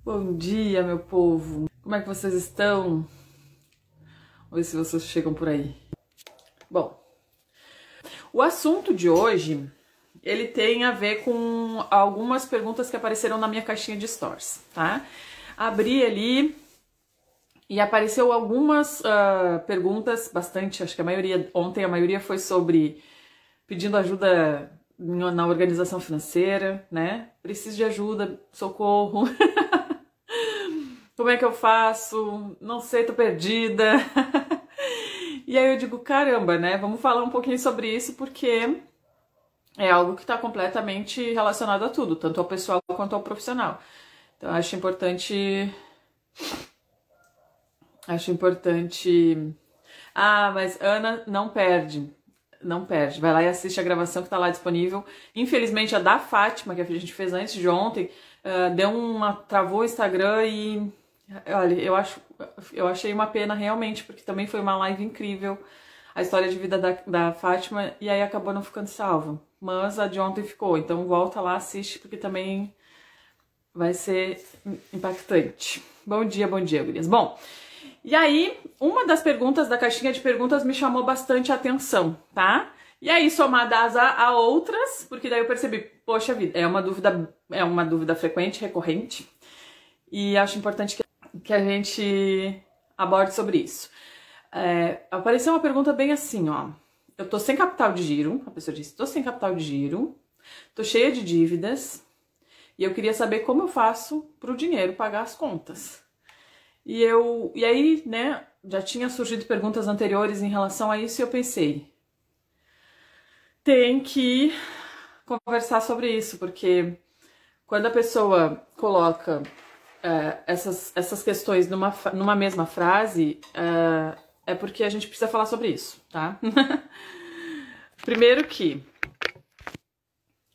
Bom dia, meu povo! Como é que vocês estão? Vamos ver se vocês chegam por aí. Bom, o assunto de hoje, ele tem a ver com algumas perguntas que apareceram na minha caixinha de stories, tá? Abri ali e apareceu algumas perguntas, bastante, acho que ontem a maioria foi sobre pedindo ajuda na organização financeira, né? Preciso de ajuda, socorro. Como é que eu faço? Não sei, tô perdida. E aí eu digo, caramba, né? Vamos falar um pouquinho sobre isso porque é algo que está completamente relacionado a tudo, tanto ao pessoal quanto ao profissional. Então acho importante. Ah, mas Ana, não perde. Não perde. Vai lá e assiste a gravação que tá lá disponível. Infelizmente a da Fátima, que a gente fez antes de ontem, travou o Instagram e olha, eu achei uma pena realmente, porque também foi uma live incrível, a história de vida da Fátima, e aí acabou não ficando salva. Mas a de ontem ficou, então volta lá, assiste, porque também vai ser impactante. Bom dia, gurias. Bom, e aí, uma das perguntas da caixinha de perguntas me chamou bastante a atenção, tá? E aí, somadas a outras, porque daí eu percebi, poxa vida, é uma dúvida frequente, recorrente, e acho importante que a gente aborde sobre isso. Apareceu uma pergunta bem assim, ó. Eu tô sem capital de giro, a pessoa disse, tô sem capital de giro, tô cheia de dívidas, e eu queria saber como eu faço pro dinheiro pagar as contas. E aí, né, já tinha surgido perguntas anteriores em relação a isso e eu pensei, tem que conversar sobre isso, porque quando a pessoa coloca essas questões numa mesma frase, é porque a gente precisa falar sobre isso, tá? Primeiro que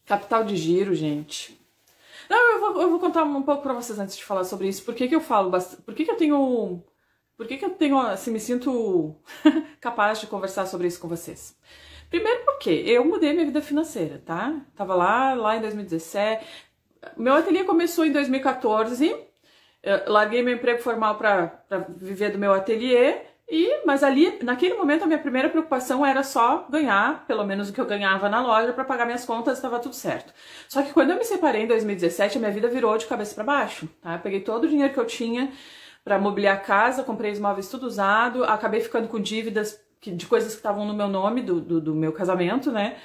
capital de giro, gente. Não, eu vou contar um pouco pra vocês antes de falar sobre isso. Por que que eu falo bastante? Por que que eu tenho, assim, me sinto capaz de conversar sobre isso com vocês? Primeiro porque eu mudei minha vida financeira, tá? Tava lá em 2017. Meu ateliê começou em 2014. Eu larguei meu emprego formal pra viver do meu ateliê. Mas ali, naquele momento, a minha primeira preocupação era só ganhar, pelo menos o que eu ganhava na loja, para pagar minhas contas, estava tudo certo. Só que quando eu me separei em 2017, a minha vida virou de cabeça para baixo, tá? Eu peguei todo o dinheiro que eu tinha para mobiliar a casa, comprei os móveis tudo usado, acabei ficando com dívidas de coisas que estavam no meu nome, do meu casamento, né?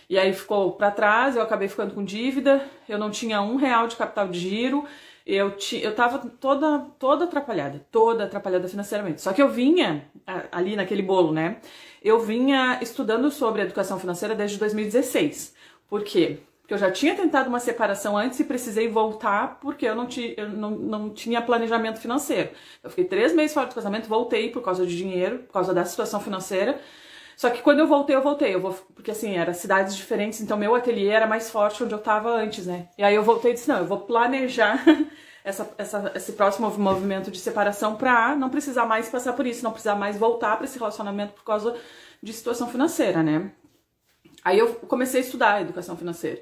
E aí ficou para trás, eu acabei ficando com dívida, eu não tinha R$1 de capital de giro, eu tava toda atrapalhada financeiramente. Só que eu vinha, ali naquele bolo, né? Eu vinha estudando sobre educação financeira desde 2016. Por quê? Porque eu já tinha tentado uma separação antes e precisei voltar porque eu não tinha planejamento financeiro. Eu fiquei 3 meses fora do casamento, voltei por causa de dinheiro, por causa da situação financeira. Só que quando eu voltei, porque assim, eram cidades diferentes, então meu ateliê era mais forte onde eu tava antes, né? E aí eu voltei e disse, não, eu vou planejar esse próximo movimento de separação pra não precisar mais passar por isso, não precisar mais voltar pra esse relacionamento por causa de situação financeira, né? Aí eu comecei a estudar educação financeira.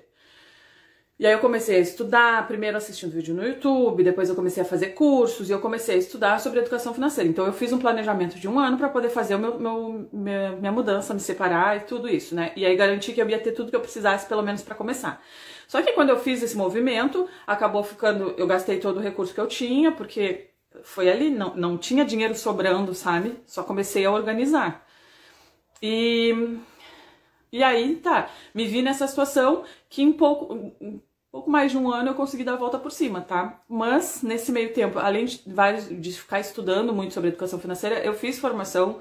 E aí eu comecei a estudar, primeiro assistindo vídeo no YouTube, depois eu comecei a fazer cursos e eu comecei a estudar sobre educação financeira. Então eu fiz um planejamento de 1 ano para poder fazer minha mudança, me separar e tudo isso, né? E aí garanti que eu ia ter tudo que eu precisasse, pelo menos para começar. Só que quando eu fiz esse movimento, acabou ficando, eu gastei todo o recurso que eu tinha, porque foi ali, não tinha dinheiro sobrando, sabe? Só comecei a organizar. E aí, tá, me vi nessa situação que em pouco mais de 1 ano eu consegui dar a volta por cima, tá? Mas, nesse meio tempo, além de ficar estudando muito sobre educação financeira, eu fiz formação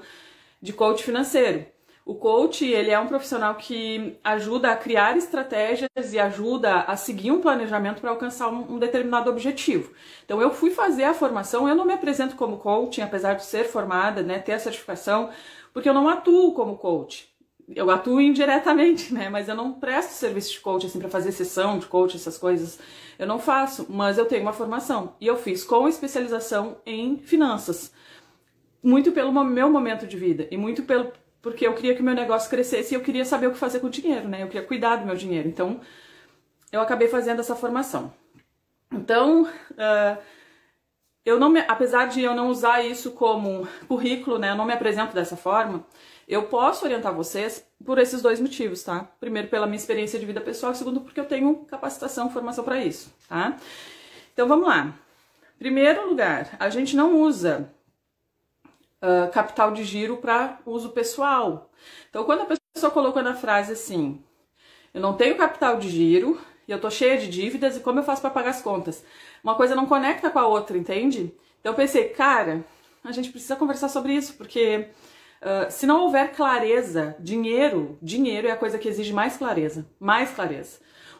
de coach financeiro. O coach, ele é um profissional que ajuda a criar estratégias e ajuda a seguir um planejamento para alcançar um determinado objetivo. Então, eu fui fazer a formação, eu não me apresento como coach, apesar de ser formada, né, ter a certificação, porque eu não atuo como coach. Eu atuo indiretamente, né? Mas eu não presto serviço de coach, assim, pra fazer sessão de coach, essas coisas. Eu não faço, mas eu tenho uma formação. E eu fiz com especialização em finanças. Muito pelo meu momento de vida. E muito porque eu queria que o meu negócio crescesse e eu queria saber o que fazer com o dinheiro, né? Eu queria cuidar do meu dinheiro. Então, eu acabei fazendo essa formação. Então, apesar de eu não usar isso como currículo, né, eu não me apresento dessa forma, eu posso orientar vocês por esses dois motivos, tá? Primeiro, pela minha experiência de vida pessoal, e segundo, porque eu tenho capacitação, formação para isso, tá? Então, vamos lá. Primeiro lugar, a gente não usa capital de giro para uso pessoal. Então, quando a pessoa colocou na frase assim, eu não tenho capital de giro e eu tô cheia de dívidas e como eu faço para pagar as contas? Uma coisa não conecta com a outra, entende? Então, eu pensei, cara, a gente precisa conversar sobre isso, porque se não houver clareza, dinheiro é a coisa que exige mais clareza,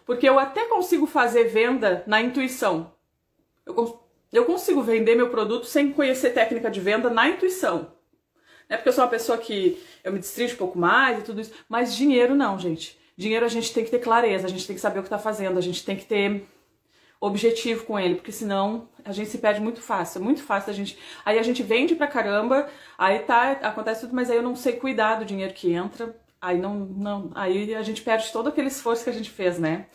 porque eu até consigo fazer venda na intuição, eu consigo vender meu produto sem conhecer técnica de venda na intuição, né? Porque eu sou uma pessoa que eu me destrincho um pouco mais e tudo isso, mas dinheiro não, gente, dinheiro a gente tem que ter clareza, a gente tem que saber o que tá fazendo, a gente tem que ter objetivo com ele, porque senão a gente se perde muito fácil, aí a gente vende pra caramba, aí acontece tudo, mas aí eu não sei cuidar do dinheiro que entra, aí aí a gente perde todo aquele esforço que a gente fez, né?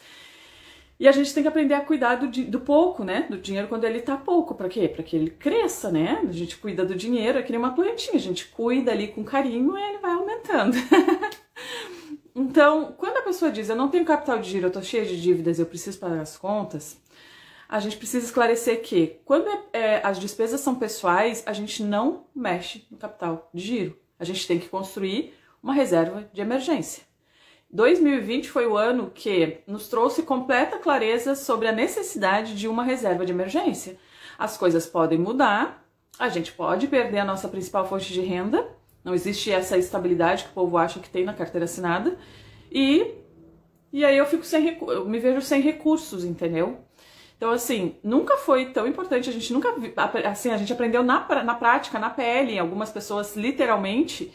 E a gente tem que aprender a cuidar do pouco, né? Do dinheiro quando ele tá pouco, pra quê? Pra que ele cresça, né? A gente cuida do dinheiro, é que nem uma plantinha, a gente cuida ali com carinho e ele vai aumentando. Então, quando a pessoa diz, eu não tenho capital de giro, eu tô cheia de dívidas, eu preciso pagar as contas, a gente precisa esclarecer que, quando as despesas são pessoais, a gente não mexe no capital de giro. A gente tem que construir uma reserva de emergência. 2020 foi o ano que nos trouxe completa clareza sobre a necessidade de uma reserva de emergência. As coisas podem mudar, a gente pode perder a nossa principal fonte de renda, não existe essa estabilidade que o povo acha que tem na carteira assinada, e aí eu me vejo sem recursos, entendeu? Então, assim, nunca foi tão importante, a gente nunca, assim, a gente aprendeu na prática, na pele, algumas pessoas, literalmente,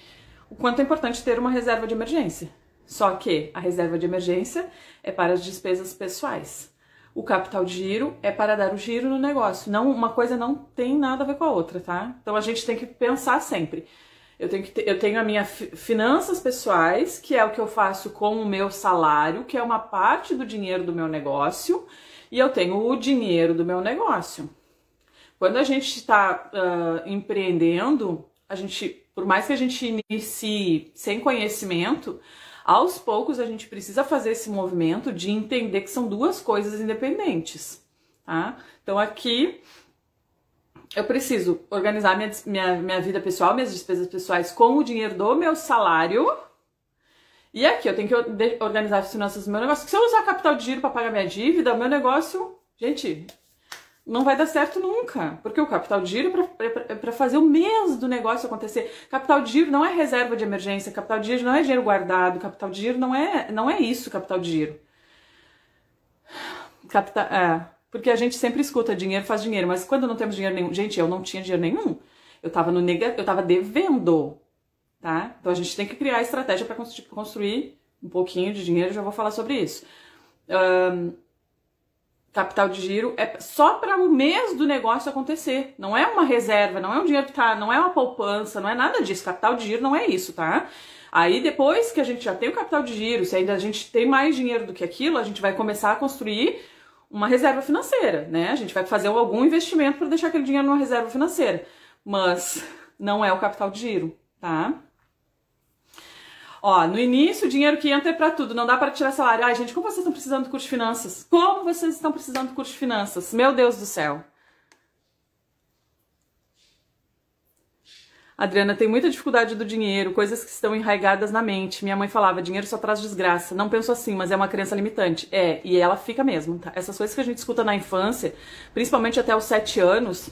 o quanto é importante ter uma reserva de emergência. Só que a reserva de emergência é para as despesas pessoais. O capital de giro é para dar o giro no negócio. Não, uma coisa não tem nada a ver com a outra, tá? Então, a gente tem que pensar sempre. Eu tenho as minhas finanças pessoais, que é o que eu faço com o meu salário, que é uma parte do dinheiro do meu negócio, e eu tenho o dinheiro do meu negócio. Quando a gente está empreendendo, por mais que a gente inicie sem conhecimento, aos poucos a gente precisa fazer esse movimento de entender que são duas coisas independentes, tá? Então aqui eu preciso organizar minha vida pessoal, minhas despesas pessoais com o dinheiro do meu salário. E aqui eu tenho que organizar as finanças do meu negócio. Se eu usar capital de giro para pagar minha dívida, o meu negócio, gente, não vai dar certo nunca. Porque o capital de giro é para fazer o mês do negócio acontecer. Capital de giro não é reserva de emergência, capital de giro não é dinheiro guardado, capital de giro não é isso, capital de giro. Porque a gente sempre escuta dinheiro faz dinheiro, mas quando não temos dinheiro nenhum, gente, eu não tinha dinheiro nenhum. Eu tava devendo. Tá? Então a gente tem que criar estratégia para construir um pouquinho de dinheiro, já vou falar sobre isso. Capital de giro é só para o mês do negócio acontecer, não é uma reserva, não é um dinheiro que não é uma poupança, não é nada disso. Capital de giro não é isso, tá? Aí depois que a gente já tem o capital de giro, se ainda a gente tem mais dinheiro do que aquilo, a gente vai começar a construir uma reserva financeira, né? A gente vai fazer algum investimento para deixar aquele dinheiro numa reserva financeira, mas não é o capital de giro, tá? Ó, no início, o dinheiro que entra é pra tudo, não dá pra tirar salário. Ai, gente, como vocês estão precisando do curso de finanças? Como vocês estão precisando do curso de finanças? Meu Deus do céu. Adriana, tem muita dificuldade do dinheiro, coisas que estão enraigadas na mente. Minha mãe falava, dinheiro só traz desgraça. Não penso assim, mas é uma crença limitante. E ela fica mesmo, tá? Essas coisas que a gente escuta na infância, principalmente até os 7 anos,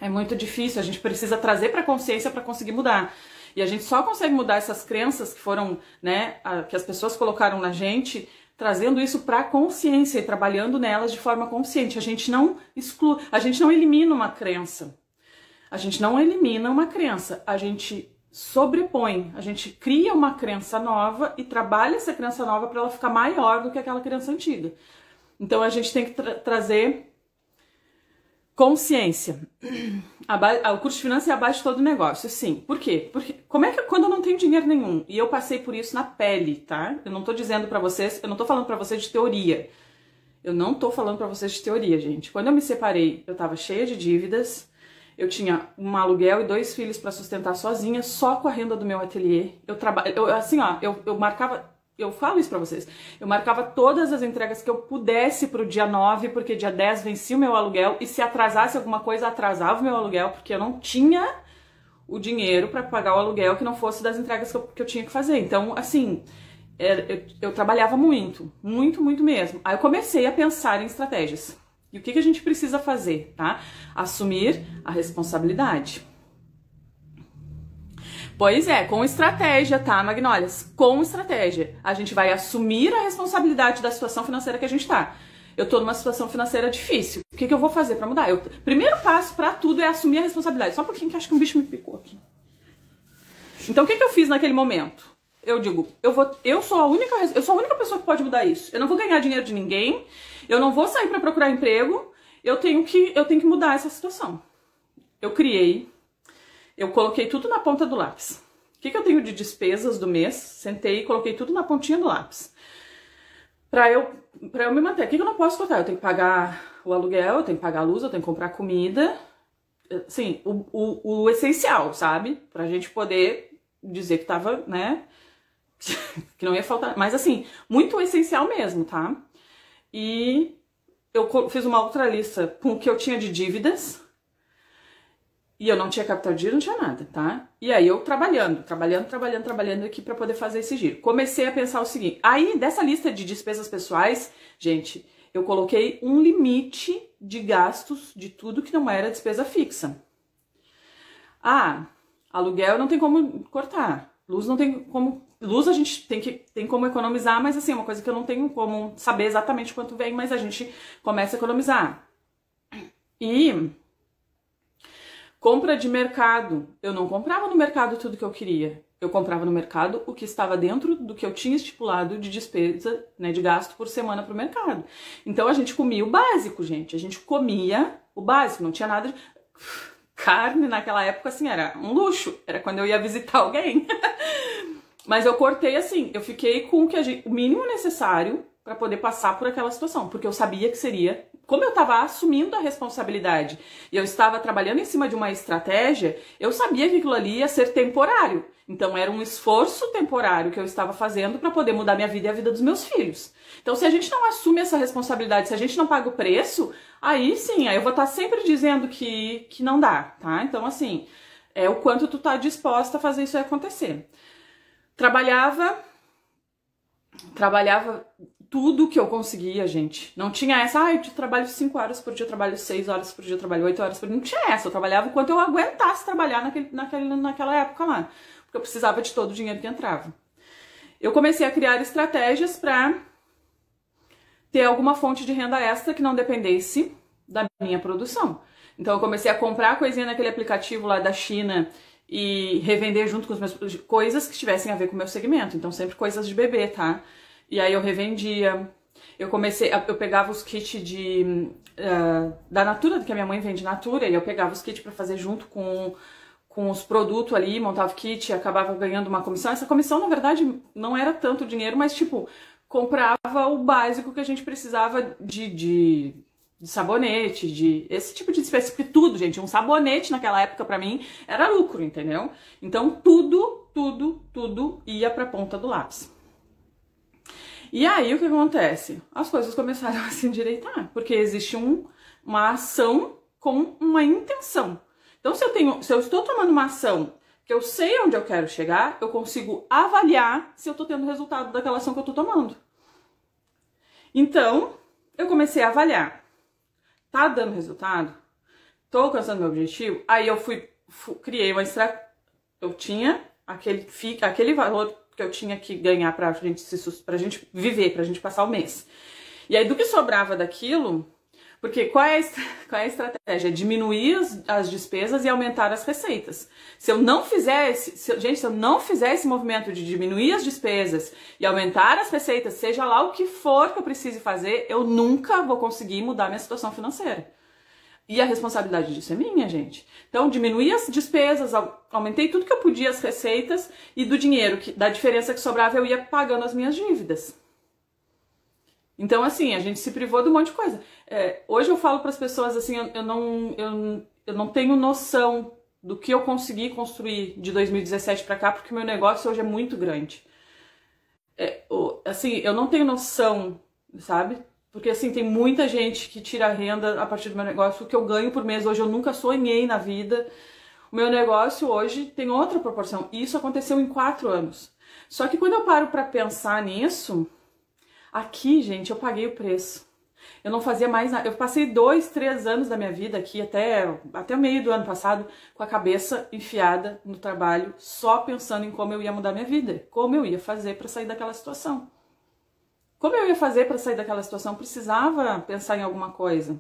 é muito difícil. A gente precisa trazer pra consciência pra conseguir mudar. E a gente só consegue mudar essas crenças que foram, né, que as pessoas colocaram na gente, trazendo isso para a consciência e trabalhando nelas de forma consciente. A gente não exclui, a gente não elimina uma crença. A gente não elimina uma crença, a gente sobrepõe, a gente cria uma crença nova e trabalha essa crença nova para ela ficar maior do que aquela crença antiga. Então a gente tem que trazer consciência. O curso de finanças é a base de todo o negócio, sim. Por quê? Porque como é que quando eu não tenho dinheiro nenhum, e eu passei por isso na pele, tá? Eu não tô dizendo pra vocês, eu não tô falando pra vocês de teoria. Eu não tô falando pra vocês de teoria, gente. Quando eu me separei, eu tava cheia de dívidas, eu tinha um aluguel e 2 filhos pra sustentar sozinha, só com a renda do meu ateliê. Eu marcava, eu falo isso pra vocês, eu marcava todas as entregas que eu pudesse pro dia 9, porque dia 10 vencia o meu aluguel, e se atrasasse alguma coisa, atrasava o meu aluguel, porque eu não tinha o dinheiro pra pagar o aluguel que não fosse das entregas que eu tinha que fazer. Então, assim, eu trabalhava muito, muito, muito mesmo. Aí eu comecei a pensar em estratégias. E o que a gente precisa fazer, tá? Assumir a responsabilidade. Pois é, com estratégia, tá, Magnólias? Com estratégia. A gente vai assumir a responsabilidade da situação financeira que a gente tá. Eu tô numa situação financeira difícil. O que eu vou fazer pra mudar? Primeiro passo pra tudo é assumir a responsabilidade. Só um pouquinho que acho que um bicho me picou aqui. Então o que eu fiz naquele momento? Eu digo, eu sou a única pessoa que pode mudar isso. Eu não vou ganhar dinheiro de ninguém, eu não vou sair para procurar emprego, eu tenho que mudar essa situação. Eu coloquei tudo na ponta do lápis. O que eu tenho de despesas do mês? Sentei e coloquei tudo na pontinha do lápis. Pra eu me manter. O que eu não posso cortar? Eu tenho que pagar o aluguel, eu tenho que pagar a luz, eu tenho que comprar comida. Assim, o essencial, sabe? Pra gente poder dizer que tava, né? Que não ia faltar, mas assim, muito essencial mesmo, tá? E eu fiz uma outra lista com o que eu tinha de dívidas, e eu não tinha capital de giro, não tinha nada, tá? E aí eu trabalhando aqui pra poder fazer esse giro. Comecei a pensar o seguinte, aí dessa lista de despesas pessoais, gente, eu coloquei um limite de gastos de tudo que não era despesa fixa. Aluguel não tem como cortar, luz não tem como... Luz a gente tem como economizar, mas assim, é uma coisa que eu não tenho como saber exatamente quanto vem, mas a gente começa a economizar. E compra de mercado. Eu não comprava no mercado tudo que eu queria. Eu comprava no mercado o que estava dentro do que eu tinha estipulado de despesa, né, de gasto por semana pro mercado. Então a gente comia o básico, gente. A gente comia o básico, não tinha nada de... Carne naquela época, assim, era um luxo. Era quando eu ia visitar alguém. Mas eu cortei assim, eu fiquei com o mínimo necessário para poder passar por aquela situação, porque eu sabia que seria, como eu estava assumindo a responsabilidade e eu estava trabalhando em cima de uma estratégia, eu sabia que aquilo ali ia ser temporário. Então era um esforço temporário que eu estava fazendo para poder mudar minha vida e a vida dos meus filhos. Então se a gente não assume essa responsabilidade, se a gente não paga o preço, aí sim, aí eu vou estar sempre dizendo que não dá, tá? Então assim, é o quanto tu tá disposta a fazer isso acontecer. Trabalhava tudo que eu conseguia, gente. Não tinha essa, eu trabalho 5 horas por dia, eu trabalho 6 horas por dia, eu trabalho 8 horas por dia. Não tinha essa, eu trabalhava o quanto eu aguentasse trabalhar naquela época lá. Porque eu precisava de todo o dinheiro que entrava. Eu comecei a criar estratégias para ter alguma fonte de renda extra que não dependesse da minha produção. Então eu comecei a comprar coisinha naquele aplicativo lá da China e revender junto com os meus coisas que tivessem a ver com o meu segmento, então sempre coisas de bebê, tá? E aí eu revendia, eu pegava os kits da Natura, que a minha mãe vende Natura, e eu pegava os kits para fazer junto com os produtos ali, montava o kit, acabava ganhando uma comissão. Essa comissão, na verdade, não era tanto dinheiro, mas tipo, comprava o básico que a gente precisava de sabonete, de esse tipo de despesa, porque tudo, gente, um sabonete naquela época pra mim era lucro, entendeu? Então tudo ia pra ponta do lápis. E aí o que acontece? As coisas começaram a se endireitar, porque existe uma ação com uma intenção. Então se eu estou tomando uma ação que eu sei onde eu quero chegar, eu consigo avaliar se eu tô tendo resultado daquela ação que eu tô tomando. Então, eu comecei a avaliar. Tá dando resultado? Tô alcançando meu objetivo? Aí eu criei uma estratégia. Eu tinha aquele valor que eu tinha que ganhar pra gente viver, pra gente passar o mês. E aí do que sobrava daquilo, porque qual é a estratégia? Diminuir as despesas e aumentar as receitas. Se eu não fizer esse movimento de diminuir as despesas e aumentar as receitas, seja lá o que for que eu precise fazer, eu nunca vou conseguir mudar minha situação financeira. E a responsabilidade disso é minha, gente. Então, diminuí as despesas, aumentei tudo que eu podia, as receitas, e do dinheiro, da diferença que sobrava, eu ia pagando as minhas dívidas. Então, assim, a gente se privou de um monte de coisa. Hoje eu falo para as pessoas assim, eu não tenho noção do que eu consegui construir de 2017 para cá, porque o meu negócio hoje é muito grande. Assim, eu não tenho noção, sabe? Porque, assim, tem muita gente que tira renda a partir do meu negócio. O que eu ganho por mês hoje eu nunca sonhei na vida. O meu negócio hoje tem outra proporção. E isso aconteceu em 4 anos. Só que quando eu paro para pensar nisso, aqui, gente, eu paguei o preço. Eu não fazia mais nada. Eu passei 2, 3 anos da minha vida aqui, até o meio do ano passado, com a cabeça enfiada no trabalho, só pensando em como eu ia mudar minha vida, como eu ia fazer para sair daquela situação. Como eu ia fazer para sair daquela situação? Precisava pensar em alguma coisa.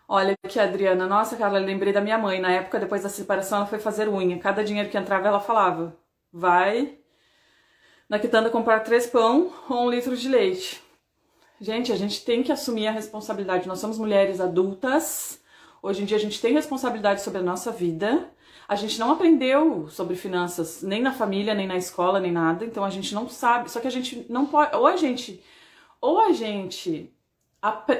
Olha aqui, Adriana. Nossa, Carla, lembrei da minha mãe. Na época, depois da separação, ela foi fazer unha. Cada dinheiro que entrava, ela falava: vai na quitanda comprar 3 pão ou 1 litro de leite. Gente, a gente tem que assumir a responsabilidade. Nós somos mulheres adultas. Hoje em dia a gente tem responsabilidade sobre a nossa vida. A gente não aprendeu sobre finanças nem na família, nem na escola, nem nada. Então a gente não sabe. Só que a gente não pode. Ou a gente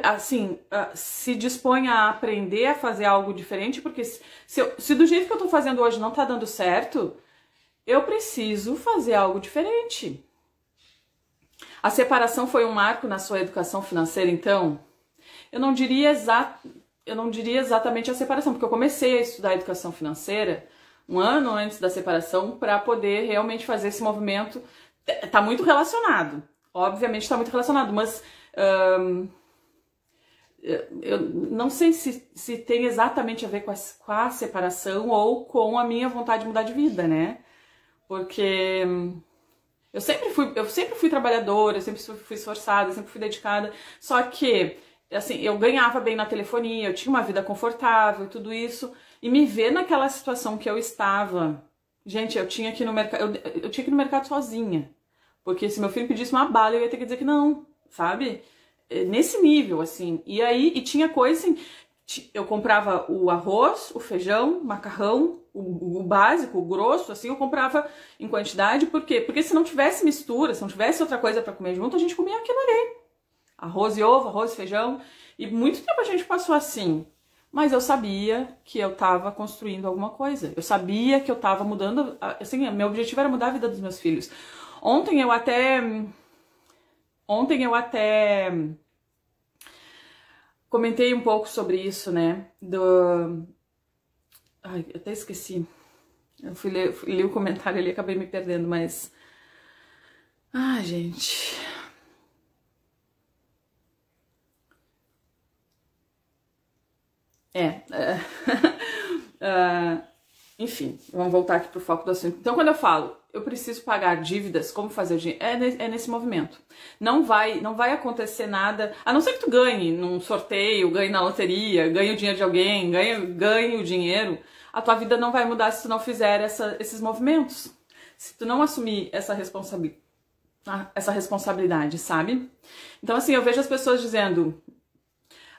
assim, se dispõe a aprender a fazer algo diferente, porque se do jeito que eu tô fazendo hoje não tá dando certo, eu preciso fazer algo diferente. A separação foi um marco na sua educação financeira, então? Eu não diria exatamente a separação, porque eu comecei a estudar educação financeira 1 ano antes da separação para poder realmente fazer esse movimento. Tá muito relacionado, obviamente tá muito relacionado, mas eu não sei se tem exatamente a ver com a separação ou com a minha vontade de mudar de vida, né? Porque eu sempre fui trabalhadora, eu sempre fui esforçada, eu sempre fui dedicada, só que, assim, eu ganhava bem na telefonia, eu tinha uma vida confortável e tudo isso, e me ver naquela situação que eu estava, gente, eu tinha que ir no mercado sozinha, porque se meu filho pedisse uma bala, eu ia ter que dizer que não, sabe? Nesse nível, assim, e tinha coisa assim, eu comprava o arroz, o feijão, o macarrão, o básico, o grosso, assim, eu comprava em quantidade, por quê? Porque se não tivesse mistura, se não tivesse outra coisa para comer junto, a gente comia aquilo ali. Arroz e ovo, arroz e feijão, e muito tempo a gente passou assim. Mas eu sabia que eu tava construindo alguma coisa, eu sabia que eu tava mudando, assim, meu objetivo era mudar a vida dos meus filhos. Ontem eu até comentei um pouco sobre isso, né? Ai, eu até esqueci. Eu li o comentário ali e acabei me perdendo, mas... Ai, gente... Enfim, vamos voltar aqui pro foco do assunto. Então, quando eu falo, eu preciso pagar dívidas, como fazer o dinheiro? É nesse movimento. Não vai acontecer nada, a não ser que tu ganhe num sorteio, ganhe na loteria, ganhe o dinheiro de alguém, ganhe o dinheiro. A tua vida não vai mudar se tu não fizer esses movimentos. Se tu não assumir essa responsabilidade, sabe? Então, assim, eu vejo as pessoas dizendo,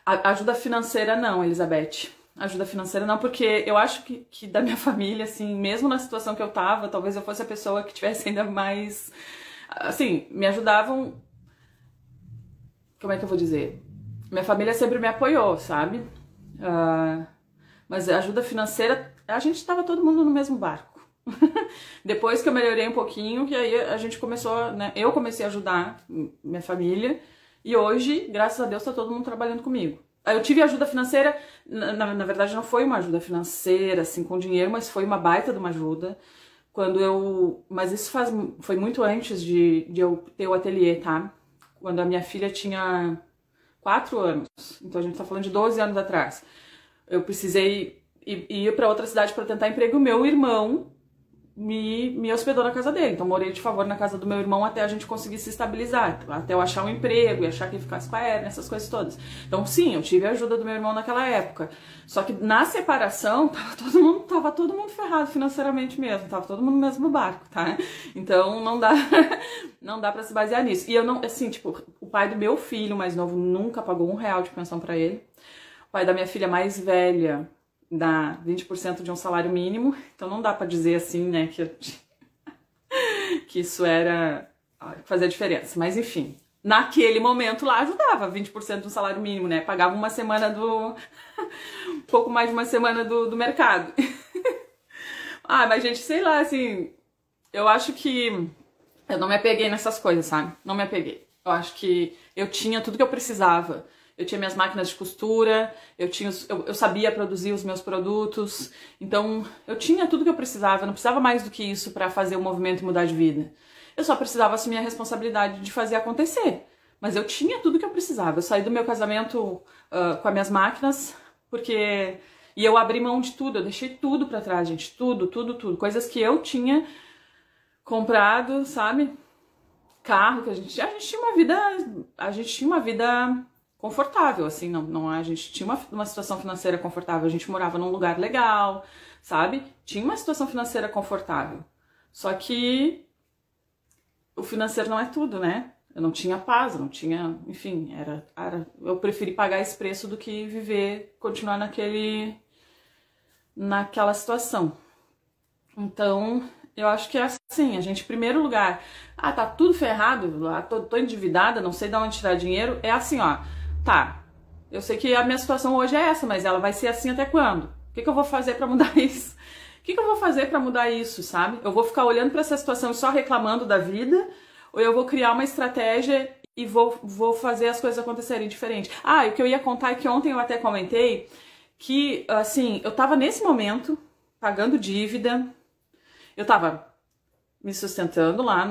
ajuda financeira não, Elizabeth. Ajuda financeira não, porque eu acho que da minha família, assim, mesmo na situação que eu tava, talvez eu fosse a pessoa que tivesse ainda mais... Assim, me ajudavam... Como é que eu vou dizer? Minha família sempre me apoiou, sabe? Mas a ajuda financeira, a gente tava todo mundo no mesmo barco. Depois que eu melhorei um pouquinho, que aí a gente começou, né? Eu comecei a ajudar minha família, e hoje, graças a Deus, tá todo mundo trabalhando comigo. Eu tive ajuda financeira, na verdade não foi uma ajuda financeira, assim, com dinheiro, mas foi uma baita de uma ajuda. Mas isso foi muito antes de eu ter o ateliê, tá? Quando a minha filha tinha 4 anos, então a gente tá falando de 12 anos atrás. Eu precisei ir pra outra cidade para tentar emprego, e o meu irmão me hospedou na casa dele. Então morei de favor na casa do meu irmão até a gente conseguir se estabilizar, até eu achar um emprego e achar que ele ficasse com a Erna, essas coisas todas. Então sim, eu tive a ajuda do meu irmão naquela época. Só que na separação tava todo mundo ferrado financeiramente mesmo, tava todo mundo no mesmo barco, tá? Então não dá para se basear nisso. E eu não, assim, tipo, o pai do meu filho mais novo nunca pagou R$1 de pensão para ele. O pai da minha filha mais velha dá 20% de um salário mínimo, então não dá pra dizer assim, né, que isso fazia diferença. Mas enfim, naquele momento lá ajudava, 20% do salário mínimo, né? Pagava uma semana do... um pouco mais de uma semana do mercado. Ah, mas gente, sei lá, assim, eu acho que eu não me apeguei nessas coisas, sabe? Não me apeguei. Eu acho que eu tinha tudo que eu precisava. Eu tinha minhas máquinas de costura, eu sabia produzir os meus produtos, então eu tinha tudo que eu precisava, eu não precisava mais do que isso para fazer o movimento e mudar de vida. Eu só precisava assumir a responsabilidade de fazer acontecer. Mas eu tinha tudo que eu precisava. Eu saí do meu casamento com as minhas máquinas, porque... E eu abri mão de tudo, eu deixei tudo pra trás, gente. Tudo, tudo, tudo. Coisas que eu tinha comprado, sabe? Carro, que a gente tinha uma vida... A gente tinha uma vida confortável, assim, não a gente tinha uma situação financeira confortável, a gente morava num lugar legal, sabe? Tinha uma situação financeira confortável. Só que o financeiro não é tudo, né? Eu não tinha paz, eu não tinha, enfim, eu preferi pagar esse preço do que viver, continuar naquela situação. Então, eu acho que é assim, a gente, em primeiro lugar, tá tudo ferrado, tô endividada, não sei de onde tirar dinheiro, é assim, ó, tá, eu sei que a minha situação hoje é essa, mas ela vai ser assim até quando? O que eu vou fazer pra mudar isso? O que eu vou fazer pra mudar isso, sabe? Eu vou ficar olhando pra essa situação e só reclamando da vida, ou eu vou criar uma estratégia e vou fazer as coisas acontecerem diferente. Ah, e o que eu ia contar é que ontem eu até comentei que, assim, eu tava nesse momento, pagando dívida, eu tava me sustentando lá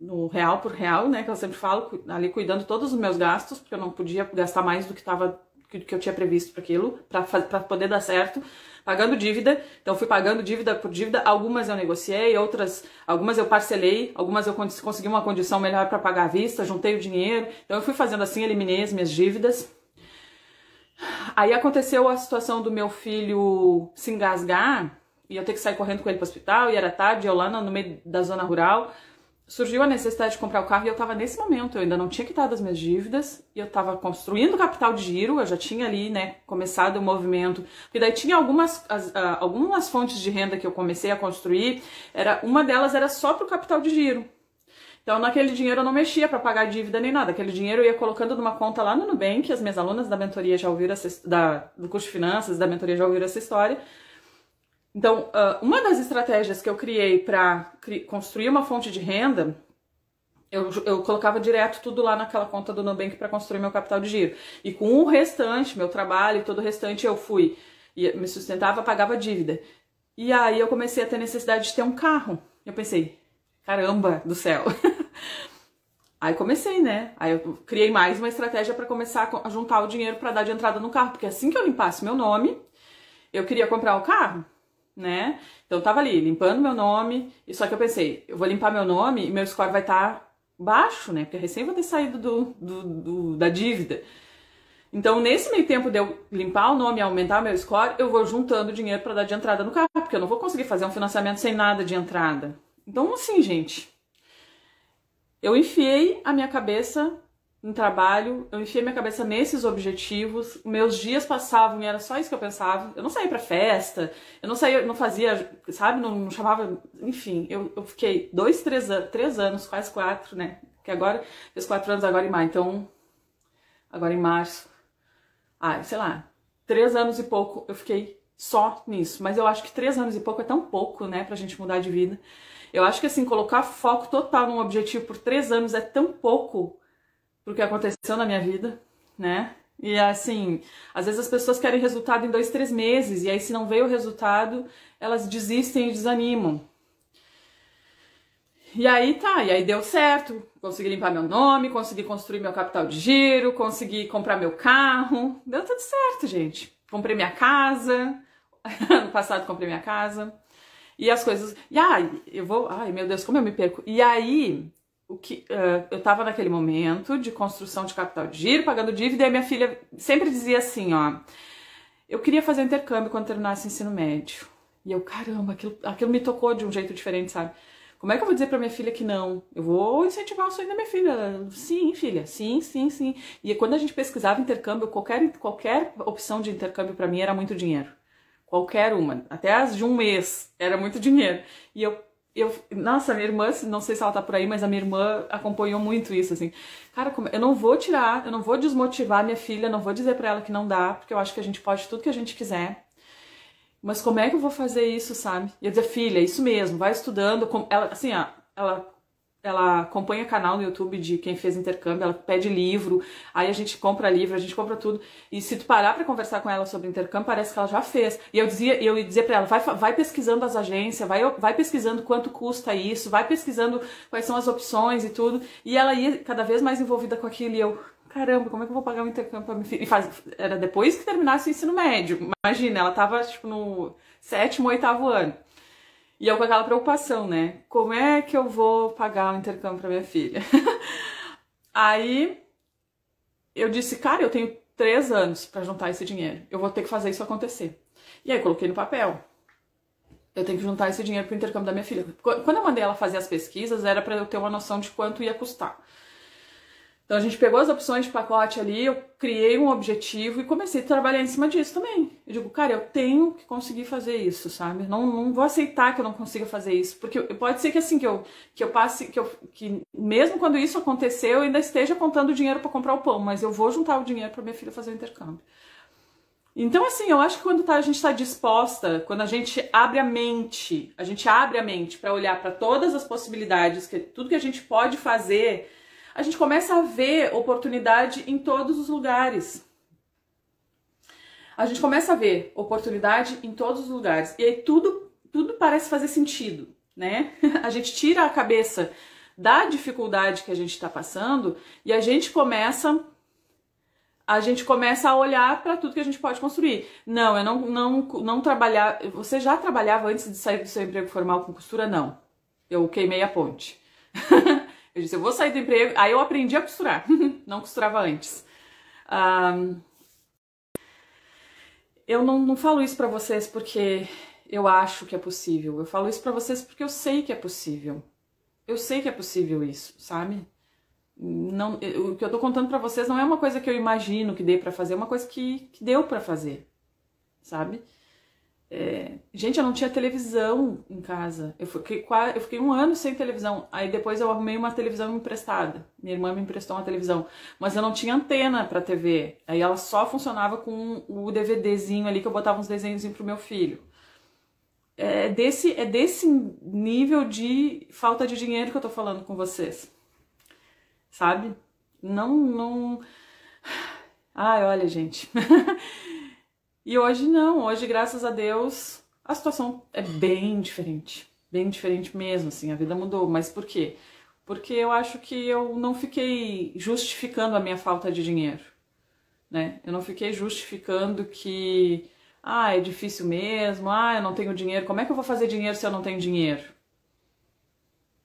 no real por real, né, que eu sempre falo, ali cuidando todos os meus gastos, porque eu não podia gastar mais do que eu tinha previsto para aquilo, para poder dar certo, pagando dívida. Então fui pagando dívida por dívida, algumas eu negociei, algumas eu parcelei, algumas eu consegui uma condição melhor para pagar à vista, juntei o dinheiro. Então eu fui fazendo assim, eliminei as minhas dívidas. Aí aconteceu a situação do meu filho se engasgar e eu ter que sair correndo com ele para o hospital, e era tarde, eu lá no meio da zona rural. Surgiu a necessidade de comprar o carro e eu estava nesse momento, eu ainda não tinha quitado as minhas dívidas, e eu estava construindo o capital de giro, eu já tinha ali, né, começado o movimento, e daí tinha algumas fontes de renda que eu comecei a construir, uma delas era só para o capital de giro. Então naquele dinheiro eu não mexia para pagar dívida nem nada, aquele dinheiro eu ia colocando numa conta lá no Nubank, as minhas alunas da mentoria já ouviram do curso de finanças, da mentoria já ouviram essa história. Então, uma das estratégias que eu criei para construir uma fonte de renda, eu colocava direto tudo lá naquela conta do Nubank para construir meu capital de giro. E com o restante, meu trabalho e todo o restante, me sustentava, pagava dívida. E aí eu comecei a ter necessidade de ter um carro. Eu pensei, caramba do céu. Aí comecei, né? Aí eu criei mais uma estratégia para começar a juntar o dinheiro para dar de entrada no carro. Porque assim que eu limpasse meu nome, eu queria comprar o carro, né? Então eu tava ali, limpando meu nome, e só que eu pensei, eu vou limpar meu nome e meu score vai estar baixo, né? Porque recém vou ter saído da dívida. Então, nesse meio tempo de eu limpar o nome e aumentar meu score, eu vou juntando dinheiro para dar de entrada no carro, porque eu não vou conseguir fazer um financiamento sem nada de entrada. Então, assim, gente, eu enfiei a minha cabeça no trabalho, eu enfiei minha cabeça nesses objetivos, meus dias passavam e era só isso que eu pensava. Eu não saía pra festa, eu não saía, não fazia, sabe, não chamava, enfim, eu fiquei 3 anos, quase 4, né, que agora, fez 4 anos agora em maio, então, agora em março, sei lá, 3 anos e pouco eu fiquei só nisso, mas eu acho que 3 anos e pouco é tão pouco, né, pra gente mudar de vida. Eu acho que assim, colocar foco total num objetivo por 3 anos é tão pouco pro que aconteceu na minha vida, né? E assim, às vezes as pessoas querem resultado em 2, 3 meses, e aí se não veio o resultado, elas desistem e desanimam. E aí deu certo, consegui limpar meu nome, consegui construir meu capital de giro, consegui comprar meu carro, deu tudo certo, gente. Comprei minha casa, ano passado comprei minha casa, e as coisas... Ai, meu Deus, como eu me perco. E aí... eu tava naquele momento de construção de capital de giro, pagando dívida, e a minha filha sempre dizia assim, ó, eu queria fazer intercâmbio quando terminasse o ensino médio. E eu, caramba, aquilo me tocou de um jeito diferente, sabe? Como é que eu vou dizer pra minha filha que não? Eu vou incentivar o sonho da minha filha. Sim, filha, sim, sim, sim. E quando a gente pesquisava intercâmbio, qualquer opção de intercâmbio pra mim era muito dinheiro. Qualquer uma. Até as de um mês era muito dinheiro. E eu Nossa, minha irmã, não sei se ela tá por aí, mas a minha irmã acompanhou muito isso, assim. Cara, eu não vou tirar, eu não vou desmotivar minha filha, não vou dizer pra ela que não dá, porque eu acho que a gente pode tudo que a gente quiser. Mas como é que eu vou fazer isso, sabe? E eu dizer, filha, é isso mesmo, vai estudando. Ela, assim, ó, ela acompanha canal no YouTube de quem fez intercâmbio, ela pede livro, aí a gente compra livro, a gente compra tudo. E se tu parar pra conversar com ela sobre intercâmbio, parece que ela já fez. E eu ia dizer pra ela, vai pesquisando as agências, vai pesquisando quanto custa isso, vai pesquisando quais são as opções e tudo. E ela ia cada vez mais envolvida com aquilo, e eu, caramba, como é que eu vou pagar um intercâmbio pra minha filha? Era depois que terminasse o ensino médio. Imagina, ela tava, tipo, no 7º, 8º ano. E eu com aquela preocupação, né? Como é que eu vou pagar o intercâmbio pra minha filha? Aí eu disse, cara, eu tenho 3 anos pra juntar esse dinheiro. Eu vou ter que fazer isso acontecer. E aí eu coloquei no papel. Eu tenho que juntar esse dinheiro pro intercâmbio da minha filha. Quando eu mandei ela fazer as pesquisas, era pra eu ter uma noção de quanto ia custar. Então a gente pegou as opções de pacote ali, eu criei um objetivo e comecei a trabalhar em cima disso também. Eu digo, cara, eu tenho que conseguir fazer isso, sabe? Não vou aceitar que eu não consiga fazer isso, porque pode ser que assim, que eu passe, que mesmo quando isso acontecer, eu ainda esteja contando dinheiro para comprar o pão, mas eu vou juntar o dinheiro para minha filha fazer o intercâmbio. Então, assim, eu acho que quando a gente está disposta, quando a gente abre a mente para olhar para todas as possibilidades, tudo que a gente pode fazer, a gente começa a ver oportunidade em todos os lugares. A gente começa a ver oportunidade em todos os lugares. E aí tudo parece fazer sentido, né? A gente tira a cabeça da dificuldade que a gente está passando e a gente começa a olhar para tudo que a gente pode construir. Não, eu não trabalhar. Você já trabalhava antes de sair do seu emprego formal com costura? Não. Eu queimei a ponte. Eu disse, eu vou sair do emprego. Aí eu aprendi a costurar. Não costurava antes. Eu não falo isso pra vocês porque eu acho que é possível. Eu falo isso pra vocês porque eu sei que é possível. Eu sei que é possível isso, sabe? Não, o que eu tô contando pra vocês não é uma coisa que eu imagino que dê pra fazer, é uma coisa que deu pra fazer, sabe? Gente, eu não tinha televisão em casa. Eu fiquei 1 ano sem televisão. Aí depois eu arrumei uma televisão emprestada. Minha irmã me emprestou uma televisão. Mas eu não tinha antena pra TV. Aí ela só funcionava com o DVDzinho ali que eu botava uns desenhos pro meu filho. É desse nível de falta de dinheiro que eu tô falando com vocês. Sabe? Não... Ai, olha, gente... E hoje não, hoje, graças a Deus, a situação é bem diferente mesmo, assim, a vida mudou. Mas por quê? Porque eu acho que eu não fiquei justificando a minha falta de dinheiro, né? Eu não fiquei justificando que, é difícil mesmo, eu não tenho dinheiro, como é que eu vou fazer dinheiro se eu não tenho dinheiro?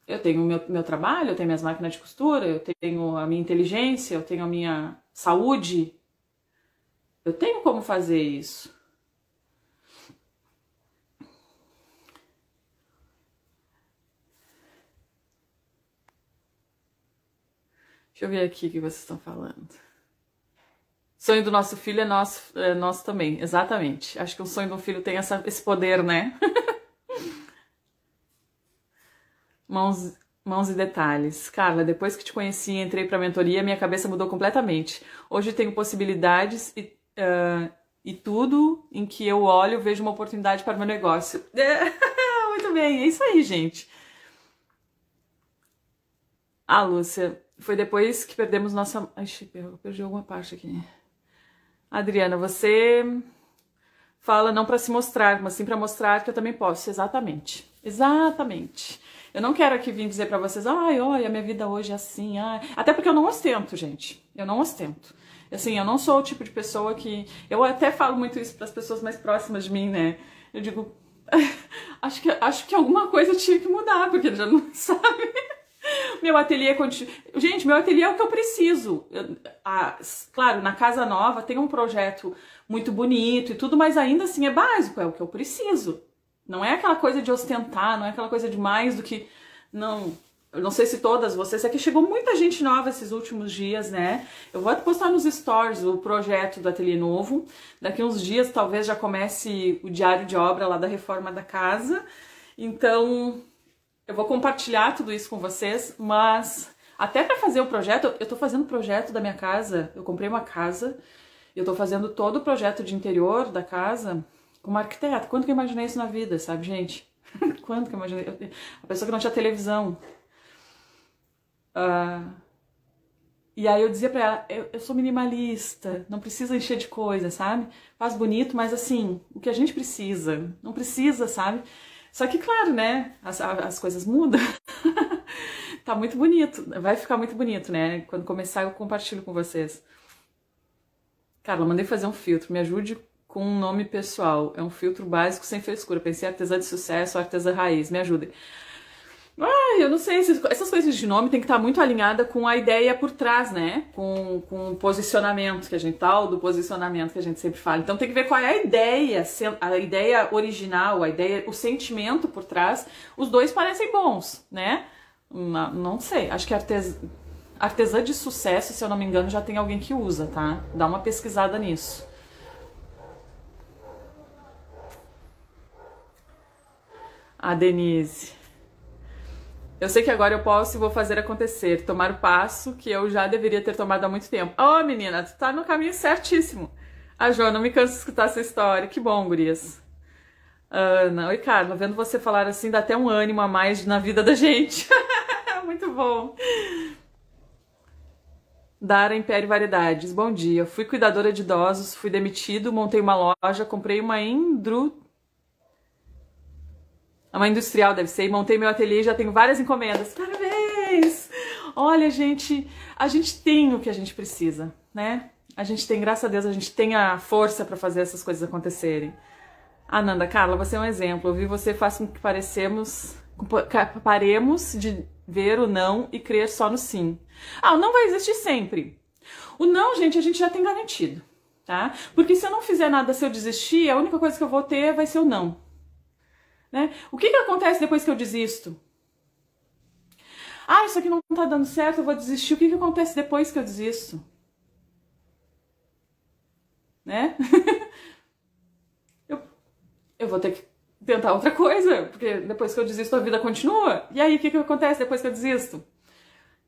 Eu tenho o meu trabalho, eu tenho minhas máquinas de costura, eu tenho a minha inteligência, eu tenho a minha saúde. Eu tenho como fazer isso. Deixa eu ver aqui o que vocês estão falando. Sonho do nosso filho é nosso também, exatamente. Acho que o sonho do filho tem esse poder, né? Mãos e detalhes. Carla, depois que te conheci e entrei pra mentoria, minha cabeça mudou completamente. Hoje tenho possibilidades e tudo em que eu olho, vejo uma oportunidade para o meu negócio. Muito bem, é isso aí, gente. Lúcia, foi depois que perdemos nossa... Ai, eu perdi alguma parte aqui. Adriana, você fala não para se mostrar, mas sim para mostrar que eu também posso. Exatamente. Exatamente. Eu não quero aqui vir dizer para vocês, olha, minha vida hoje é assim. Até porque eu não ostento, gente. Eu não ostento. Assim, eu não sou o tipo de pessoa que... Eu até falo muito isso para as pessoas mais próximas de mim, né? Eu digo, acho que alguma coisa tinha que mudar, porque ele já não sabe. Meu ateliê continua... Gente, meu ateliê é o que eu preciso. Claro, na casa nova tem um projeto muito bonito e tudo, mas ainda assim é básico, é o que eu preciso. Não é aquela coisa de ostentar, não é aquela coisa de mais do que... Não... Eu não sei se todas vocês... É que chegou muita gente nova esses últimos dias, né? Eu vou postar nos stories o projeto do ateliê novo. Daqui uns dias talvez já comece o diário de obra lá da reforma da casa. Então... eu vou compartilhar tudo isso com vocês, mas até para fazer o projeto, eu tô fazendo o projeto da minha casa, eu comprei uma casa, eu tô fazendo todo o projeto de interior da casa com uma arquiteta. Quando que eu imaginei isso na vida, sabe, gente? Quando que eu imaginei? A pessoa que não tinha televisão. E aí eu dizia pra ela, eu sou minimalista, não precisa encher de coisa, sabe? Faz bonito, mas assim, o que a gente precisa, não precisa, sabe? Só que, claro, né, as coisas mudam. Tá muito bonito, vai ficar muito bonito, né? Quando começar eu compartilho com vocês. Carla, mandei fazer um filtro, me ajude com um nome pessoal. É um filtro básico, sem frescura. Pensei artesã de sucesso, artesã raiz, me ajudem. Eu não sei, essas coisas de nome tem que estar muito alinhada com a ideia por trás, né? Com o posicionamento que a gente tal, do posicionamento que a gente sempre fala. Então tem que ver qual é a ideia original, a ideia, o sentimento por trás. Os dois parecem bons, né? Não sei, acho que artesã de sucesso, se eu não me engano, já tem alguém que usa, tá? Dá uma pesquisada nisso. A Denise. Eu sei que agora eu posso e vou fazer acontecer, tomar o passo que eu já deveria ter tomado há muito tempo. Oh, menina, tu tá no caminho certíssimo. A Joana, não me canso de escutar essa história. Que bom, gurias. Ana, oi, Carla, vendo você falar assim dá até um ânimo a mais na vida da gente. Muito bom. Dara Império Variedades, bom dia. Fui cuidadora de idosos, fui demitido, montei uma loja, comprei uma industrial, deve ser, e montei meu ateliê e já tenho várias encomendas. Parabéns! Olha, gente, a gente tem o que a gente precisa, né? A gente tem, graças a Deus, a gente tem a força para fazer essas coisas acontecerem. Ananda, Carla, você é um exemplo. Ouvir você faz com que paremos de ver o não e crer só no sim. O não vai existir sempre. O não, gente, a gente já tem garantido, tá? Porque se eu não fizer nada, se eu desistir, a única coisa que eu vou ter vai ser o não. Né? O que acontece depois que eu desisto? Isso aqui não tá dando certo, eu vou desistir. O que acontece depois que eu desisto? Né? eu vou ter que tentar outra coisa, porque depois que eu desisto a vida continua. E aí o que acontece depois que eu desisto?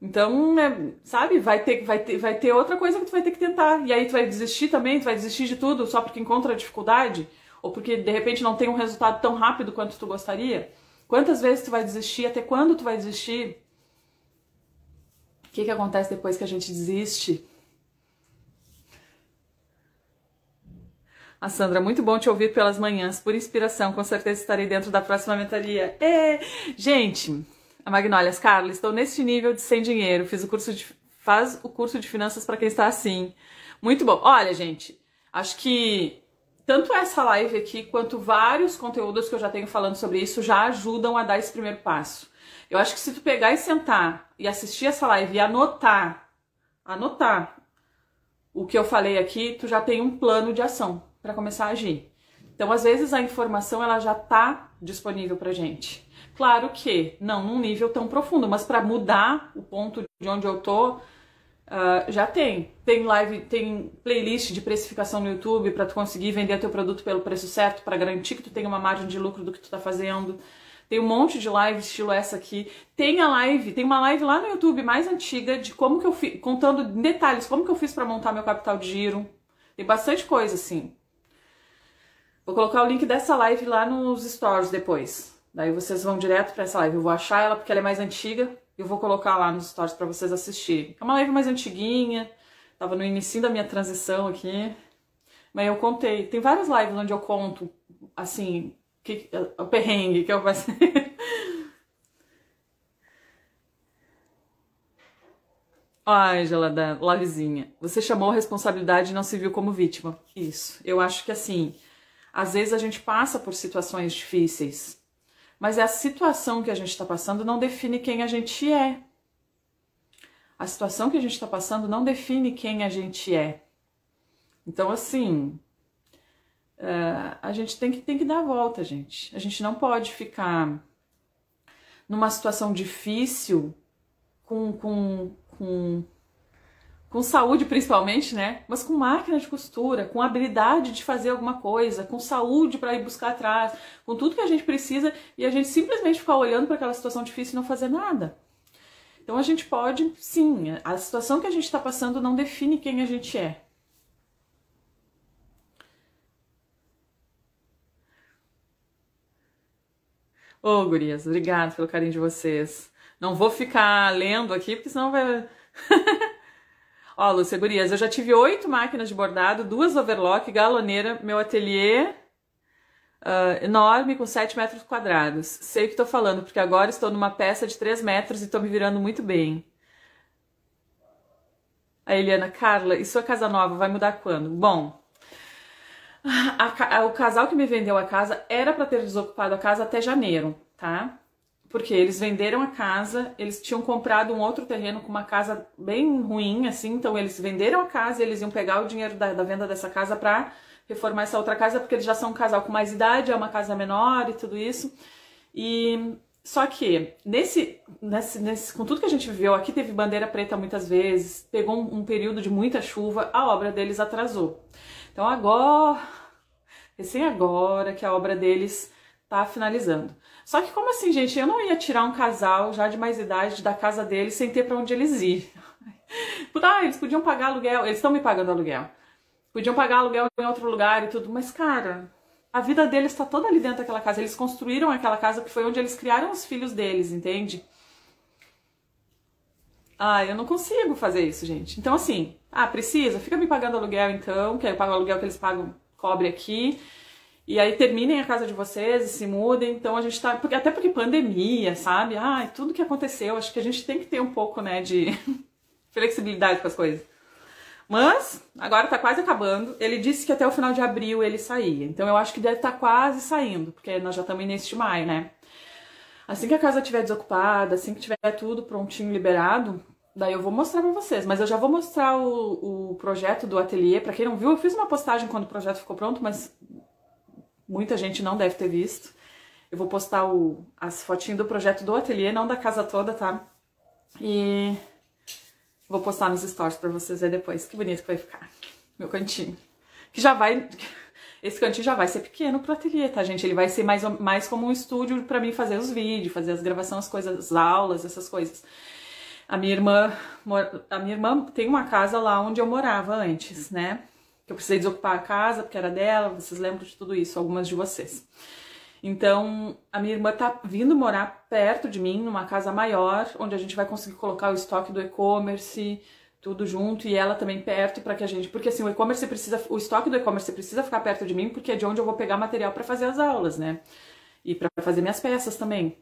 Então, sabe, vai ter outra coisa que tu vai ter que tentar. E aí tu vai desistir também, tu vai desistir de tudo só porque encontra dificuldade? Ou porque de repente não tem um resultado tão rápido quanto tu gostaria? Quantas vezes tu vai desistir? Até quando tu vai desistir? O que acontece depois que a gente desiste? A Sandra, muito bom te ouvir pelas manhãs, por inspiração, com certeza estarei dentro da próxima mentoria. Gente, a Magnólias, Carla, estou neste nível de sem dinheiro, faz o curso de finanças para quem está assim. Muito bom. Olha, gente, acho que tanto essa live aqui, quanto vários conteúdos que eu já tenho falando sobre isso, já ajudam a dar esse primeiro passo. Eu acho que se tu pegar e sentar e assistir essa live e anotar o que eu falei aqui, tu já tem um plano de ação para começar a agir. Então, às vezes, a informação ela já tá disponível pra gente. Claro que não num nível tão profundo, mas para mudar o ponto de onde eu tô, já tem live, tem playlist de precificação no YouTube para tu conseguir vender teu produto pelo preço certo, para garantir que tu tenha uma margem de lucro do que tu tá fazendo. Tem um monte de live estilo essa aqui. Tem uma live lá no YouTube mais antiga de como que eu fiz, contando em detalhes como que eu fiz para montar meu capital de giro. Tem bastante coisa assim. Vou colocar o link dessa live lá nos stories depois. Daí vocês vão direto para essa live. Eu vou achar ela porque ela é mais antiga. Eu vou colocar lá nos stories para vocês assistirem. É uma live mais antiguinha. Tava no início da minha transição aqui. Mas eu contei. Tem várias lives onde eu conto, assim, o perrengue que eu passei. Ai, Angela da Lavizinha. Você chamou a responsabilidade e não se viu como vítima. Isso. Eu acho que assim, às vezes a gente passa por situações difíceis. Mas a situação que a gente está passando não define quem a gente é. A situação que a gente está passando não define quem a gente é. Então, assim, a gente tem que dar a volta, gente. A gente não pode ficar numa situação difícil com com saúde principalmente, né? Mas com máquina de costura, com habilidade de fazer alguma coisa, com saúde para ir buscar atrás, com tudo que a gente precisa e a gente simplesmente ficar olhando para aquela situação difícil e não fazer nada. Então a gente pode, sim, a situação que a gente está passando não define quem a gente é. Ô, gurias, obrigada pelo carinho de vocês. Não vou ficar lendo aqui, porque senão vai... Ó, Lúcia, gurias, eu já tive 8 máquinas de bordado, 2 overlock, galoneira, meu ateliê enorme, com 7 metros quadrados. Sei o que tô falando, porque agora estou numa peça de 3 metros e tô me virando muito bem. A Eliana, Carla, e sua casa nova vai mudar quando? Bom, o casal que me vendeu a casa era para ter desocupado a casa até janeiro, tá? Porque eles venderam a casa, eles tinham comprado um outro terreno com uma casa bem ruim, assim, então eles venderam a casa e eles iam pegar o dinheiro da venda dessa casa para reformar essa outra casa, porque eles já são um casal com mais idade, é uma casa menor e tudo isso. E só que com tudo que a gente viveu, aqui teve bandeira preta muitas vezes, pegou um período de muita chuva, a obra deles atrasou. Então agora, recém agora que a obra deles tá finalizando. Só que como assim, gente, eu não ia tirar um casal já de mais idade da casa deles sem ter para onde eles ir. Eles podiam pagar aluguel, eles estão me pagando aluguel. Podiam pagar aluguel em outro lugar e tudo, mas cara, a vida deles tá toda ali dentro daquela casa. Eles construíram aquela casa que foi onde eles criaram os filhos deles, entende? Eu não consigo fazer isso, gente. Então assim, precisa? Fica me pagando aluguel então, que aí eu pago o aluguel que eles pagam, cobre aqui. E aí terminem a casa de vocês e se mudem. Então a gente tá... Até porque pandemia, sabe? Tudo que aconteceu, acho que a gente tem que ter um pouco, né, de flexibilidade com as coisas. Mas, agora tá quase acabando. Ele disse que até o final de abril ele saía. Então eu acho que deve estar quase saindo, porque nós já estamos neste maio, né? Assim que a casa estiver desocupada, assim que tiver tudo prontinho, liberado, daí eu vou mostrar pra vocês. Mas eu já vou mostrar o projeto do ateliê. Pra quem não viu, eu fiz uma postagem quando o projeto ficou pronto, mas muita gente não deve ter visto. Eu vou postar as fotinhas do projeto do ateliê, não da casa toda, tá? E vou postar nos stories pra vocês verem depois. Que bonito que vai ficar. Meu cantinho. Que já vai... Esse cantinho já vai ser pequeno pro ateliê, tá, gente? Ele vai ser mais como um estúdio pra mim fazer os vídeos, fazer as gravações, as coisas, as aulas, essas coisas. A minha irmã tem uma casa lá onde eu morava antes, né? Que eu precisei desocupar a casa porque era dela, vocês lembram de tudo isso, algumas de vocês. Então, a minha irmã tá vindo morar perto de mim, numa casa maior, onde a gente vai conseguir colocar o estoque do e-commerce, tudo junto, e ela também perto para que a gente... Porque assim, o estoque do e-commerce precisa ficar perto de mim, porque é de onde eu vou pegar material para fazer as aulas, né? E para fazer minhas peças também.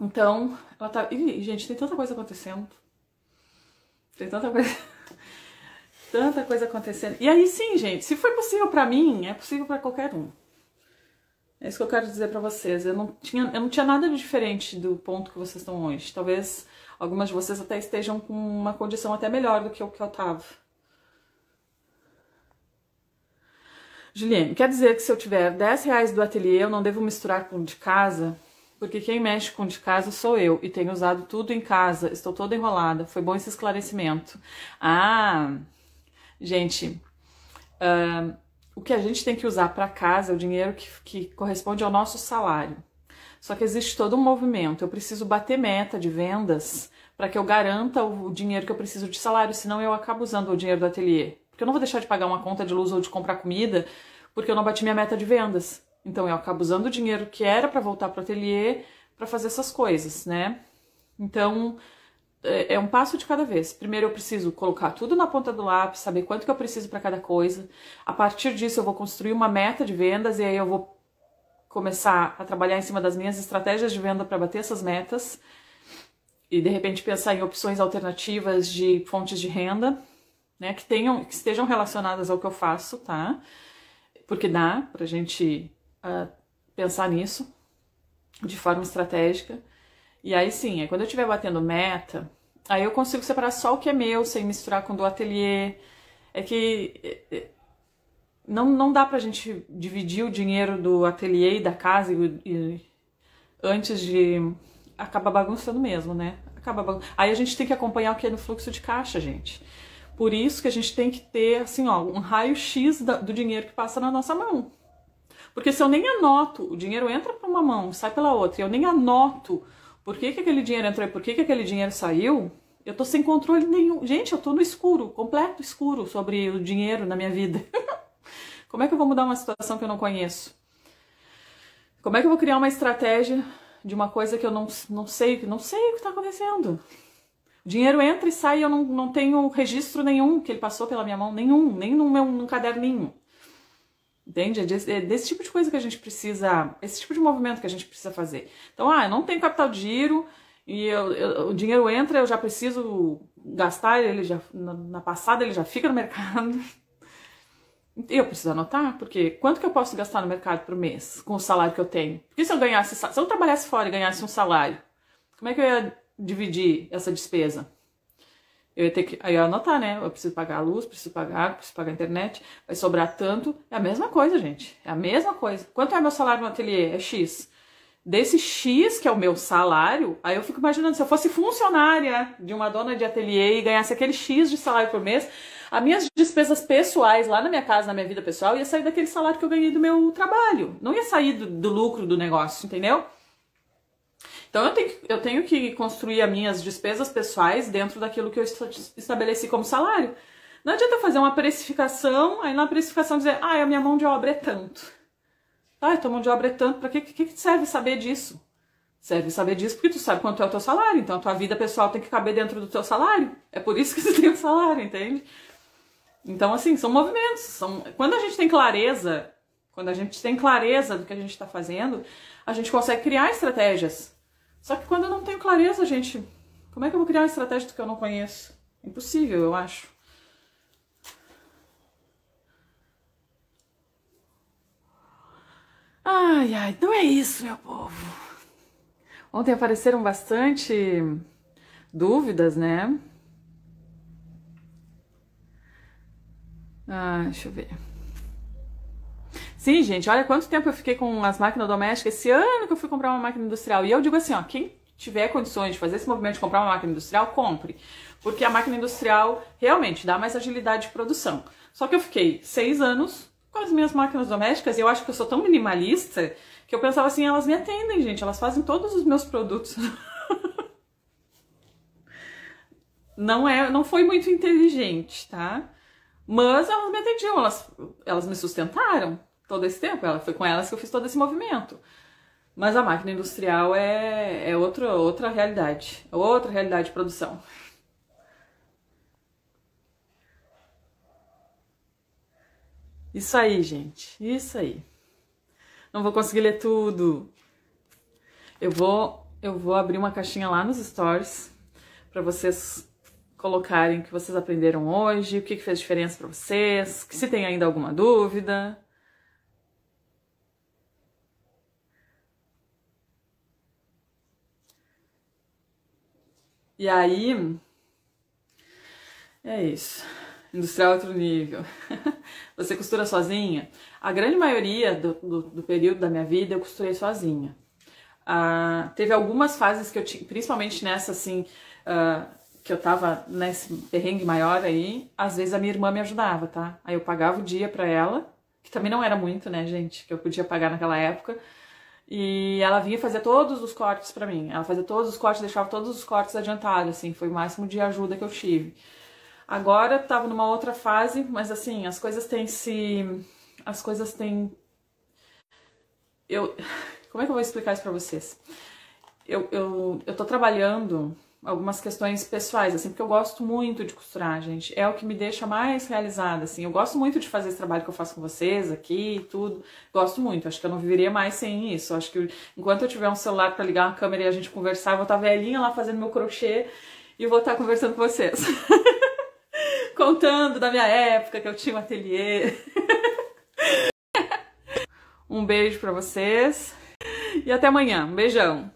Então, ela tá... Ih, gente, tem tanta coisa acontecendo. Tem tanta coisa... Tanta coisa acontecendo. E aí sim, gente, se foi possível pra mim, é possível pra qualquer um. É isso que eu quero dizer pra vocês. Eu não tinha nada de diferente do ponto que vocês estão hoje. Talvez algumas de vocês até estejam com uma condição até melhor do que o que eu tava. Juliane, quer dizer que se eu tiver 10 reais do ateliê, eu não devo misturar com o de casa? Porque quem mexe com o de casa sou eu, e tenho usado tudo em casa, estou toda enrolada. Foi bom esse esclarecimento. Gente, o que a gente tem que usar para casa é o dinheiro que corresponde ao nosso salário. Só que existe todo um movimento. Eu preciso bater meta de vendas para que eu garanta o dinheiro que eu preciso de salário, senão eu acabo usando o dinheiro do ateliê. Porque eu não vou deixar de pagar uma conta de luz ou de comprar comida porque eu não bati minha meta de vendas. Então eu acabo usando o dinheiro que era para voltar para o ateliê para fazer essas coisas, né? Então... é um passo de cada vez. Primeiro eu preciso colocar tudo na ponta do lápis, saber quanto que eu preciso para cada coisa. A partir disso eu vou construir uma meta de vendas e aí eu vou começar a trabalhar em cima das minhas estratégias de venda para bater essas metas. E de repente pensar em opções alternativas de fontes de renda, né, que estejam relacionadas ao que eu faço, tá? Porque dá pra gente pensar nisso de forma estratégica. E aí sim, quando eu estiver batendo meta, aí eu consigo separar só o que é meu, sem misturar com o do ateliê. É que não dá pra gente dividir o dinheiro do ateliê e da casa antes de... Acaba bagunçando mesmo, né? Aí a gente tem que acompanhar o que é no fluxo de caixa, gente. Por isso que a gente tem que ter, assim, ó, um raio-x do dinheiro que passa na nossa mão. Porque se eu nem anoto, o dinheiro entra para uma mão, sai pela outra, e eu nem anoto por que aquele dinheiro entrou e por que aquele dinheiro saiu, eu tô sem controle nenhum. Gente, eu tô no escuro, completo escuro sobre o dinheiro na minha vida. Como é que eu vou mudar uma situação que eu não conheço? Como é que eu vou criar uma estratégia de uma coisa que eu não sei o que está acontecendo? O dinheiro entra e sai e eu não tenho registro nenhum que ele passou pela minha mão, nenhum, nem no caderno nenhum. Entende? É desse tipo de coisa que a gente precisa, esse tipo de movimento que a gente precisa fazer. Então, eu não tenho capital de giro e o dinheiro entra, eu já preciso gastar, ele já, na passada ele já fica no mercado. Eu preciso anotar, porque quanto que eu posso gastar no mercado por mês com o salário que eu tenho? Porque se eu trabalhasse fora e ganhasse um salário, como é que eu ia dividir essa despesa? Eu ia ter que anotar, né? Eu preciso pagar a luz, preciso pagar água, preciso pagar a internet, vai sobrar tanto. É a mesma coisa, gente. É a mesma coisa. Quanto é meu salário no ateliê? É X. Desse X, que é o meu salário, aí eu fico imaginando, se eu fosse funcionária de uma dona de ateliê e ganhasse aquele X de salário por mês, as minhas despesas pessoais lá na minha casa, na minha vida pessoal, ia sair daquele salário que eu ganhei do meu trabalho. Não ia sair do lucro do negócio, entendeu? Então eu tenho que construir as minhas despesas pessoais dentro daquilo que eu estabeleci como salário. Não adianta fazer uma precificação, aí na precificação dizer, a minha mão de obra é tanto. A tua mão de obra é tanto, pra que serve saber disso? Serve saber disso porque tu sabe quanto é o teu salário, então a tua vida pessoal tem que caber dentro do teu salário. É por isso que tu tem um salário, entende? Então, assim, são movimentos. Quando a gente tem clareza do que a gente está fazendo, a gente consegue criar estratégias. Só que quando eu não tenho clareza, gente, como é que eu vou criar uma estratégia do que eu não conheço? Impossível, eu acho. Então é isso, meu povo. Ontem apareceram bastante dúvidas, né? Deixa eu ver. Sim, gente, olha quanto tempo eu fiquei com as máquinas domésticas. Esse ano que eu fui comprar uma máquina industrial. E eu digo assim, quem tiver condições de fazer esse movimento de comprar uma máquina industrial, compre. Porque a máquina industrial realmente dá mais agilidade de produção. Só que eu fiquei 6 anos com as minhas máquinas domésticas e eu acho que eu sou tão minimalista que eu pensava assim, elas me atendem, gente. Elas fazem todos os meus produtos. Não foi muito inteligente, tá? Mas elas me atendiam, elas me sustentaram todo esse tempo. Foi com elas que eu fiz todo esse movimento. Mas a máquina industrial é outra realidade. Outra realidade de produção. Isso aí, gente. Isso aí. Não vou conseguir ler tudo. Eu vou abrir uma caixinha lá nos stories para vocês colocarem o que vocês aprenderam hoje, o que fez diferença para vocês, se tem ainda alguma dúvida. E aí, é isso. Industrial outro nível. Você costura sozinha? A grande maioria do período da minha vida eu costurei sozinha. Teve algumas fases que eu tinha, principalmente nessa assim, que eu tava nesse perrengue maior aí, às vezes a minha irmã me ajudava, tá? Aí eu pagava o dia pra ela, que também não era muito, né, gente, que eu podia pagar naquela época, e ela vinha fazer todos os cortes pra mim. Ela fazia todos os cortes, deixava todos os cortes adiantados, assim, foi o máximo de ajuda que eu tive. Agora eu tava numa outra fase, mas assim, as coisas têm... Como é que eu vou explicar isso pra vocês? Eu tô trabalhando algumas questões pessoais, assim, porque eu gosto muito de costurar, gente. É o que me deixa mais realizada, assim. Eu gosto muito de fazer esse trabalho que eu faço com vocês aqui e tudo. Gosto muito. Acho que eu não viveria mais sem isso. Acho que enquanto eu tiver um celular pra ligar uma câmera e a gente conversar, eu vou estar velhinha lá fazendo meu crochê e vou estar conversando com vocês. Contando da minha época que eu tinha um ateliê. Um beijo pra vocês e até amanhã. Um beijão.